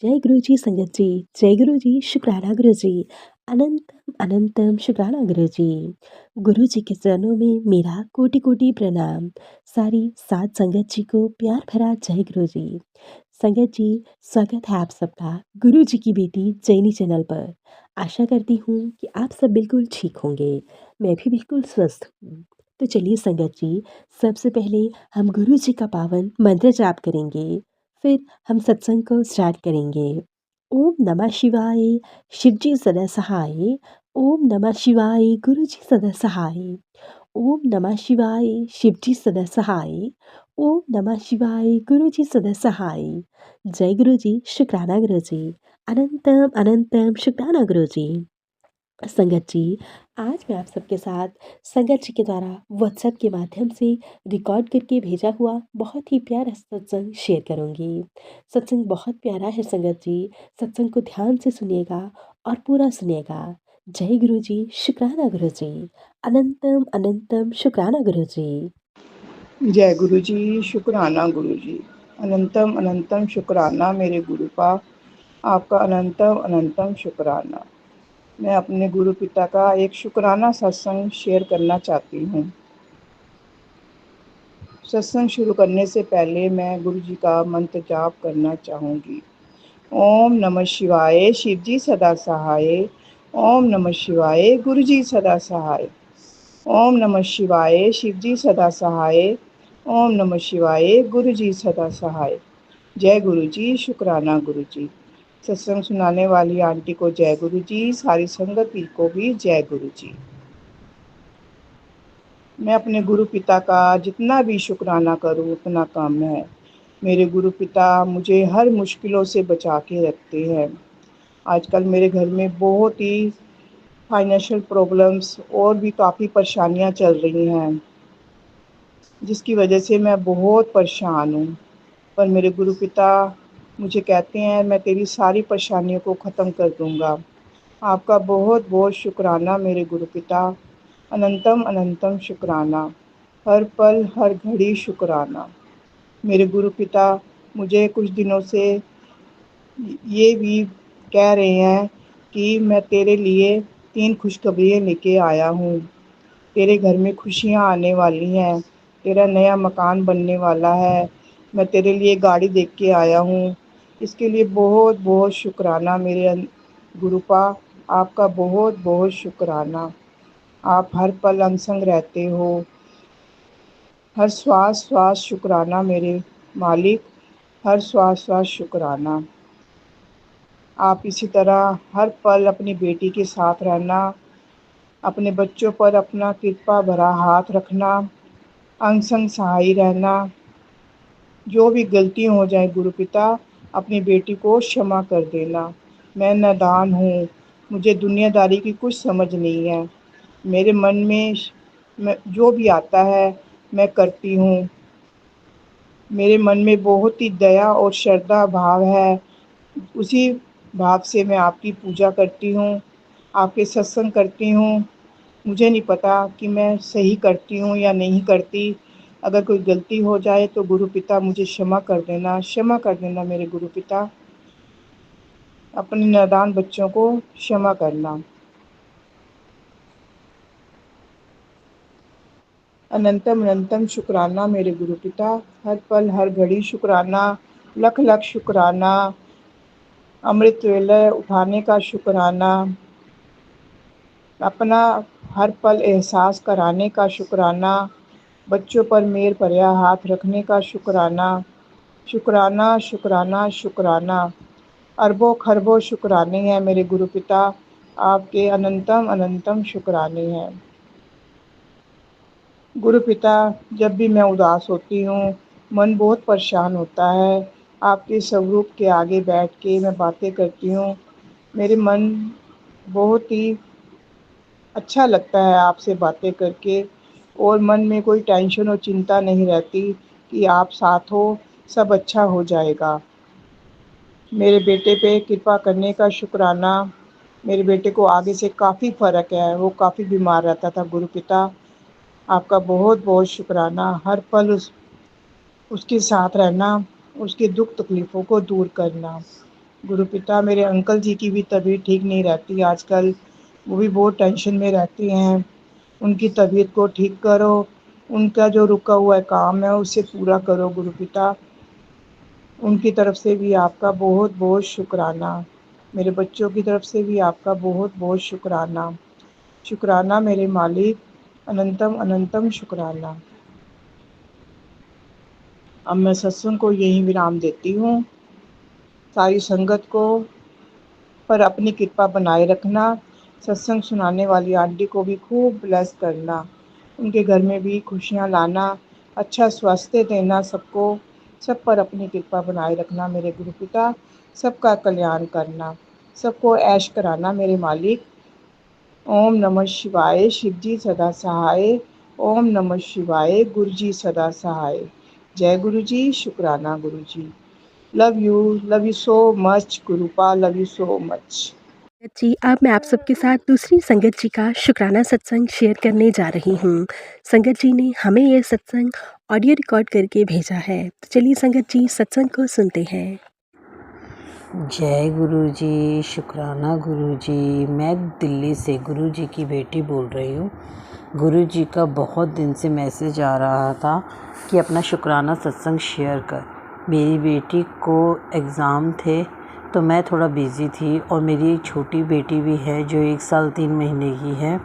जय गुरु जी संगत जी। जय गुरु जी, शुक्राना गुरु जी। अनंतम अनंतम शुक्राना गुरु जी। गुरु जी के चरणों में मेरा कोटि कोटि प्रणाम। सारी सात संगत जी को प्यार भरा जय गुरु जी। संगत जी, स्वागत है आप सबका गुरु जी की बेटी जैनी चैनल पर। आशा करती हूँ कि आप सब बिल्कुल ठीक होंगे। मैं भी बिल्कुल स्वस्थ हूँ। तो चलिए संगत जी, सबसे पहले हम गुरु जी का पावन मंत्र जाप करेंगे। फिर हम सत्संग को स्टार्ट करेंगे। ओम नमः शिवाय, शिव जी सदा सहाय। ओम नमः शिवाय, गुरु जी सदा सहाय। ओम नमः शिवाय, शिव जी सदा सहाय। ओम नमः शिवाय, गुरु जी सदा सहाय। जय गुरु जी, शुक्राना गुरु जी। अनंतम अनंतम शुक्राना गुरु जी। संगत जी, आज मैं आप सबके साथ संगत जी के द्वारा व्हाट्सएप के माध्यम से रिकॉर्ड करके भेजा हुआ बहुत ही प्यारा सत्संग शेयर करूंगी। सत्संग बहुत प्यारा है संगत जी। सत्संग को ध्यान से सुनिएगा और पूरा सुनिएगा। जय गुरु जी, शुक्राना गुरु जी। अनंतम अनंतम शुक्राना गुरु जी। जय गुरु जी, शुक्राना गुरु जी। अनंतम अनंतम शुक्राना मेरे गुरु का, आपका अनंतम अनंतम शुक्राना। मैं अपने गुरु पिता का एक शुक्राना सत्संग शेयर करना चाहती हूँ। सत्संग शुरू करने से पहले मैं गुरु जी का मंत्र जाप करना चाहूँगी। ओम नमः शिवाय, शिव जी सदा सहाय। ओम नमः शिवाय, गुरु जी सदा सहाय। ओम नमः शिवाय, शिव जी सदा सहाय। ओम नमः शिवाय, गुरु जी सदा सहाय। जय गुरु जी, शुक्राना गुरु जी। सत्संग सुनाने वाली आंटी को जय गुरु जी, सारी संगत को भी जय गुरु जी। मैं अपने गुरु पिता का जितना भी शुक्राना करूं उतना कम है। मेरे गुरु पिता मुझे हर मुश्किलों से बचा के रखते हैं। आजकल मेरे घर में बहुत ही फाइनेंशियल प्रॉब्लम्स और भी काफ़ी परेशानियां चल रही हैं, जिसकी वजह से मैं बहुत परेशान हूँ। पर मेरे गुरु पिता मुझे कहते हैं मैं तेरी सारी परेशानियों को ख़त्म कर दूँगा। आपका बहुत बहुत शुक्राना मेरे गुरु पिता। अनंतम अनंतम शुक्राना। हर पल हर घड़ी शुक्राना। मेरे गुरु पिता मुझे कुछ दिनों से ये भी कह रहे हैं कि मैं तेरे लिए 3 खुशखबरियाँ लेके आया हूँ। तेरे घर में खुशियाँ आने वाली हैं। तेरा नया मकान बनने वाला है। मैं तेरे लिए गाड़ी देख के आया हूँ। इसके लिए बहुत बहुत शुक्राना मेरे गुरुपा। आपका बहुत बहुत शुक्राना। आप हर पल अंग संग रहते हो। हर श्वास श्वास शुक्राना मेरे मालिक। हर श्वास श्वास शुक्राना। आप इसी तरह हर पल अपनी बेटी के साथ रहना, अपने बच्चों पर अपना कृपा भरा हाथ रखना, अंग संग सहाय रहना। जो भी गलती हो जाए गुरु पिता, अपनी बेटी को क्षमा कर देना। मैं नादान हूँ, मुझे दुनियादारी की कुछ समझ नहीं है। मेरे मन में जो भी आता है मैं करती हूँ। मेरे मन में बहुत ही दया और श्रद्धा भाव है। उसी भाव से मैं आपकी पूजा करती हूँ, आपके सत्संग करती हूँ। मुझे नहीं पता कि मैं सही करती हूँ या नहीं करती। अगर कोई गलती हो जाए तो गुरु पिता मुझे क्षमा कर देना मेरे गुरु पिता। अपने नादान बच्चों को क्षमा करना। अनंतम अनंतम शुक्राना मेरे गुरु पिता। हर पल हर घड़ी शुक्राना। लख लख शुक्राना। अमृत वेले उठाने का शुक्राना। अपना हर पल एहसास कराने का शुक्राना। बच्चों पर मेर भरा हाथ रखने का शुक्राना। शुक्राना शुक्राना शुक्राना। अरबों खरबों शुक्राने हैं मेरे गुरु पिता। आपके अनंतम अनंतम शुक्राने हैं गुरु पिता। जब भी मैं उदास होती हूँ, मन बहुत परेशान होता है, आपके स्वरूप के आगे बैठ के मैं बातें करती हूँ। मेरे मन बहुत ही अच्छा लगता है आपसे बातें करके, और मन में कोई टेंशन और चिंता नहीं रहती कि आप साथ हो, सब अच्छा हो जाएगा। मेरे बेटे पे कृपा करने का शुक्राना। मेरे बेटे को आगे से काफ़ी फ़र्क है, वो काफ़ी बीमार रहता था गुरु पिता। आपका बहुत बहुत शुक्राना। हर पल उसके साथ रहना, उसके दुख तकलीफ़ों को दूर करना। गुरुपिता मेरे अंकल जी की भी तबीयत ठीक नहीं रहती आजकल, वो भी बहुत टेंशन में रहती हैं। उनकी तबीयत को ठीक करो, उनका जो रुका हुआ है काम है उसे पूरा करो गुरुपिता। उनकी तरफ से भी आपका बहुत-बहुत शुक्राना। मेरे बच्चों की तरफ से भी आपका बहुत-बहुत शुक्राना। शुक्राना मेरे मालिक, अनंतम अनंतम शुक्राना। अब मैं सत्संग को यहीं विराम देती हूँ। सारी संगत को पर अपनी कृपा बनाए रखना। सत्संग सुनाने वाली आंटी को भी खूब ब्लेस करना। उनके घर में भी खुशियाँ लाना, अच्छा स्वास्थ्य देना सबको, सब पर अपनी कृपा बनाए रखना मेरे गुरुपिता। सबका कल्याण करना, सबको ऐश कराना मेरे मालिक। ओम नमः शिवाय, शिव जी सदा सहाय। ओम नमः शिवाय, गुरु जी सदा सहाय। जय गुरु जी, शुक्राना गुरु जी। लव यू सो मच गुरुपा, लव यू सो मच। संगत जी, अब मैं आप सबके साथ दूसरी संगत जी का शुक्राना सत्संग शेयर करने जा रही हूँ। संगत जी ने हमें ये सत्संग ऑडियो रिकॉर्ड करके भेजा है। तो चलिए संगत जी सत्संग को सुनते हैं। जय गुरु जी, शुक्राना गुरु जी। मैं दिल्ली से गुरु जी की बेटी बोल रही हूँ। गुरु जी का बहुत दिन से मैसेज आ रहा था कि अपना शुक्राना सत्संग शेयर कर। मेरी बेटी को एग्ज़ाम थे तो मैं थोड़ा बिज़ी थी और मेरी एक छोटी बेटी भी है जो 1 साल 3 महीने की है,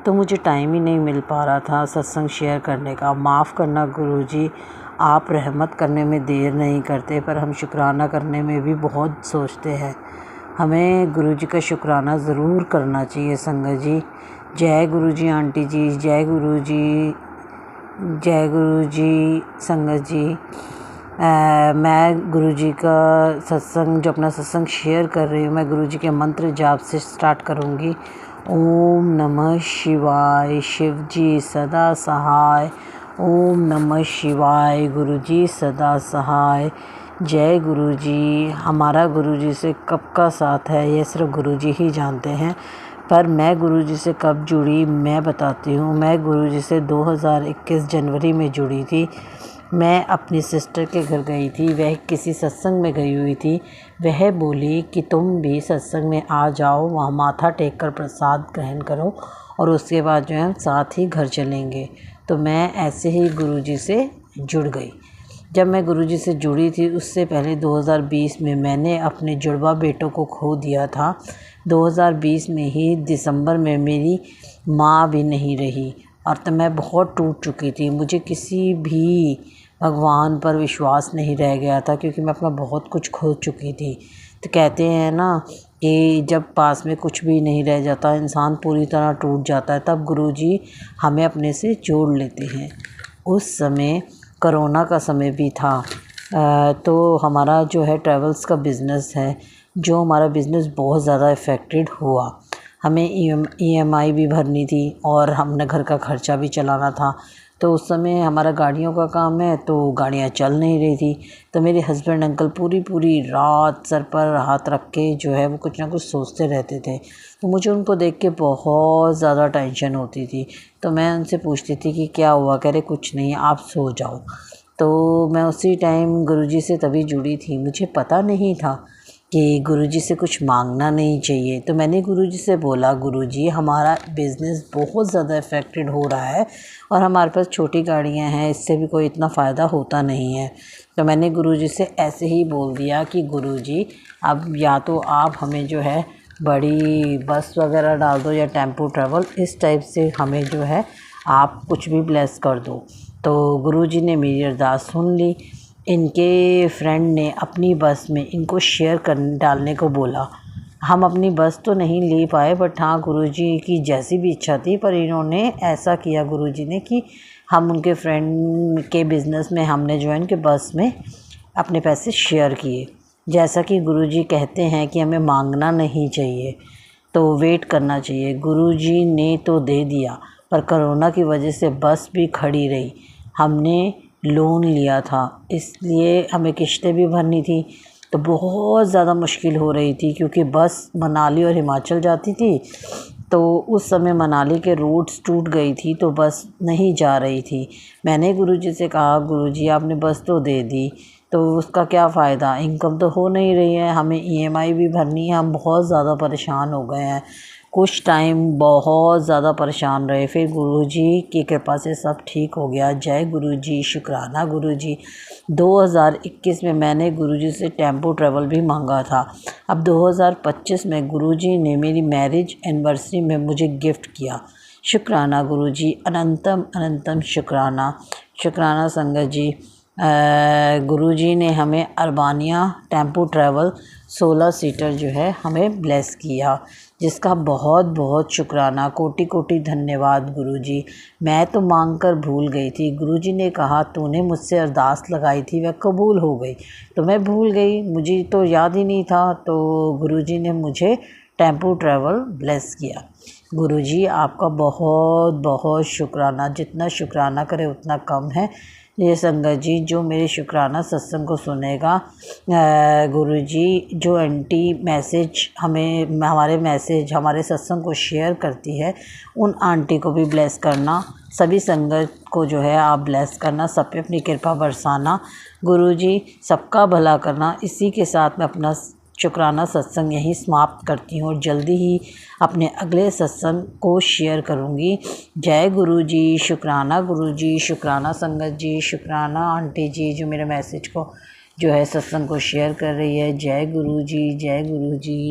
तो मुझे टाइम ही नहीं मिल पा रहा था सत्संग शेयर करने का। माफ़ करना गुरु जी, आप रहमत करने में देर नहीं करते पर हम शुक्राना करने में भी बहुत सोचते हैं। हमें गुरु जी का शुक्राना ज़रूर करना चाहिए संगत जी। जय गुरु जी आंटी जी, जय गुरु जी, जय गुरु जी संगत जी। मैं गुरु जी का सत्संग जो अपना सत्संग शेयर कर रही हूँ, मैं गुरु जी के मंत्र जाप से स्टार्ट करूँगी। ओम नमः शिवाय, शिव जी सदा सहाय। ओम नमः शिवाय, गुरु जी सदा सहाय। जय गुरु जी। हमारा गुरु जी से कब का साथ है ये सिर्फ गुरु जी ही जानते हैं, पर मैं गुरु जी से कब जुड़ी मैं बताती हूँ। मैं गुरु जी से 2021 जनवरी में जुड़ी थी। मैं अपनी सिस्टर के घर गई थी, वह किसी सत्संग में गई हुई थी। वह बोली कि तुम भी सत्संग में आ जाओ, वहाँ माथा टेक कर प्रसाद ग्रहण करो और उसके बाद जो है साथ ही घर चलेंगे। तो मैं ऐसे ही गुरुजी से जुड़ गई। जब मैं गुरुजी से जुड़ी थी उससे पहले 2020 में मैंने अपने जुड़वा बेटों को खो दिया था। 2020 में ही दिसंबर में मेरी माँ भी नहीं रही और तब मैं बहुत टूट चुकी थी। मुझे किसी भी भगवान पर विश्वास नहीं रह गया था क्योंकि मैं अपना बहुत कुछ खो चुकी थी। तो कहते हैं ना कि जब पास में कुछ भी नहीं रह जाता इंसान पूरी तरह टूट जाता है, तब गुरुजी हमें अपने से जोड़ लेते हैं। उस समय कोरोना का समय भी था। तो हमारा जो है ट्रैवल्स का बिज़नेस है, जो हमारा बिज़नेस बहुत ज़्यादा इफ़ेक्टेड हुआ। हमें ईएमआई भी भरनी थी और हमने घर का खर्चा भी चलाना था। तो उस समय हमारा गाड़ियों का काम है तो गाड़ियाँ चल नहीं रही थी। तो मेरे हस्बैंड अंकल पूरी रात सर पर हाथ रख के जो है वो कुछ ना कुछ सोचते रहते थे। तो मुझे उनको देख के बहुत ज़्यादा टेंशन होती थी। तो मैं उनसे पूछती थी कि क्या हुआ? कह रहे कुछ नहीं, आप सो जाओ। तो मैं उसी टाइम गुरुजी से तभी जुड़ी थी। मुझे पता नहीं था कि गुरुजी से कुछ मांगना नहीं चाहिए। तो मैंने गुरुजी से बोला, गुरुजी हमारा बिज़नेस बहुत ज़्यादा इफ़ेक्टेड हो रहा है और हमारे पास छोटी गाड़ियाँ हैं, इससे भी कोई इतना फ़ायदा होता नहीं है। तो मैंने गुरुजी से ऐसे ही बोल दिया कि गुरुजी अब या तो आप हमें जो है बड़ी बस वगैरह डाल दो या टेम्पो ट्रैवल, इस टाइप से हमें जो है आप कुछ भी ब्लेस कर दो। तो गुरुजी ने मेरी अरदास सुन ली। इनके फ्रेंड ने अपनी बस में इनको शेयर कर डालने को बोला। हम अपनी बस तो नहीं ले पाए, बट हाँ गुरुजी की जैसी भी इच्छा थी, पर इन्होंने ऐसा किया गुरुजी ने कि हम उनके फ्रेंड के बिज़नेस में हमने जो है उनके बस में अपने पैसे शेयर किए। जैसा कि गुरुजी कहते हैं कि हमें मांगना नहीं चाहिए, तो वेट करना चाहिए। गुरुजी ने तो दे दिया, पर कोरोना की वजह से बस भी खड़ी रही। हमने लोन लिया था, इसलिए हमें किश्तें भी भरनी थी, तो बहुत ज़्यादा मुश्किल हो रही थी क्योंकि बस मनाली और हिमाचल जाती थी। तो उस समय मनाली के रोड्स टूट गई थी तो बस नहीं जा रही थी। मैंने गुरुजी से कहा, गुरुजी आपने बस तो दे दी, तो उसका क्या फ़ायदा, इनकम तो हो नहीं रही है, हमें ईएमआई भी भरनी है, हम बहुत ज़्यादा परेशान हो गए हैं। कुछ टाइम बहुत ज़्यादा परेशान रहे, फिर गुरुजी की कृपा से सब ठीक हो गया। जय गुरुजी, शुक्राना गुरुजी। 2021 में मैंने गुरुजी से टेम्पो ट्रैवल भी मांगा था। अब 2025 में गुरुजी ने मेरी मैरिज एनिवर्सरी में मुझे गिफ्ट किया। शुक्राना गुरुजी, अनंतम अनंतम शुक्राना। शुक्राना संगत जी, गुरुजी ने हमें अल्बानिया टेम्पो ट्रैवल 16 सीटर जो है हमें ब्लेस किया, जिसका बहुत बहुत शुक्राना, कोटि कोटि धन्यवाद गुरुजी। मैं तो मांग कर भूल गई थी, गुरुजी ने कहा तूने मुझसे अरदास लगाई थी वह कबूल हो गई, तो मैं भूल गई, मुझे तो याद ही नहीं था। तो गुरुजी ने मुझे टेम्पो ट्रैवल ब्लेस किया। गुरुजी आपका बहुत बहुत शुक्राना, जितना शुक्राना करे उतना कम है। ये संगत जी जो मेरे शुक्राना सत्संग को सुनेगा, गुरुजी जो आंटी मैसेज हमें हमारे सत्संग को शेयर करती है, उन आंटी को भी ब्लेस करना, सभी संगत को जो है आप ब्लेस करना, सब पे अपनी कृपा बरसाना। गुरुजी सबका भला करना। इसी के साथ मैं अपना शुक्राना सत्संग यहीं समाप्त करती हूँ और जल्दी ही अपने अगले सत्संग को शेयर करूँगी। जय गुरुजी, शुक्राना गुरुजी, शुक्राना संगत जी, शुक्राना आंटी जी जो मेरे मैसेज को जो है सत्संग को शेयर कर रही है। जय गुरुजी, जय गुरुजी।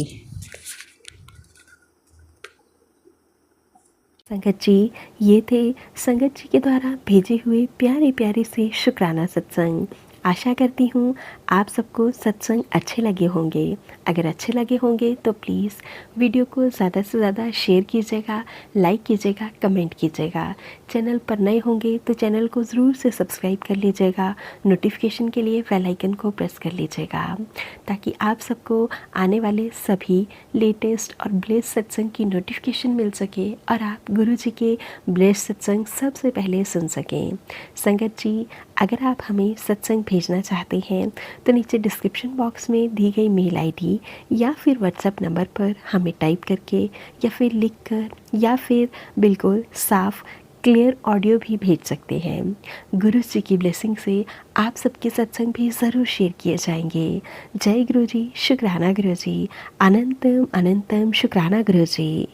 संगत जी, ये थे संगत जी के द्वारा भेजे हुए प्यारे प्यारे से शुक्राना सत्संग। आशा करती हूँ आप सबको सत्संग अच्छे लगे होंगे। अगर अच्छे लगे होंगे तो प्लीज़ वीडियो को ज़्यादा से ज़्यादा शेयर कीजिएगा, लाइक कीजिएगा, कमेंट कीजिएगा। चैनल पर नए होंगे तो चैनल को ज़रूर से सब्सक्राइब कर लीजिएगा। नोटिफिकेशन के लिए बेल आइकन को प्रेस कर लीजिएगा, ताकि आप सबको आने वाले सभी लेटेस्ट और ब्लेस सत्संग की नोटिफिकेशन मिल सके और आप गुरुजी के ब्लेस सत्संग सबसे पहले सुन सकें। संगत जी, अगर आप हमें सत्संग भेजना चाहते हैं तो नीचे डिस्क्रिप्शन बॉक्स में दी गई मेल आईडी या फिर व्हाट्सएप नंबर पर हमें टाइप करके या फिर लिख कर या फिर बिल्कुल साफ क्लियर ऑडियो भी भेज सकते हैं। गुरु जी की ब्लेसिंग से आप सबके सत्संग भी ज़रूर शेयर किए जाएंगे। जय गुरु जी, शुक्राना गुरु जी, अनंतम अनंतम शुक्राना गुरु जी।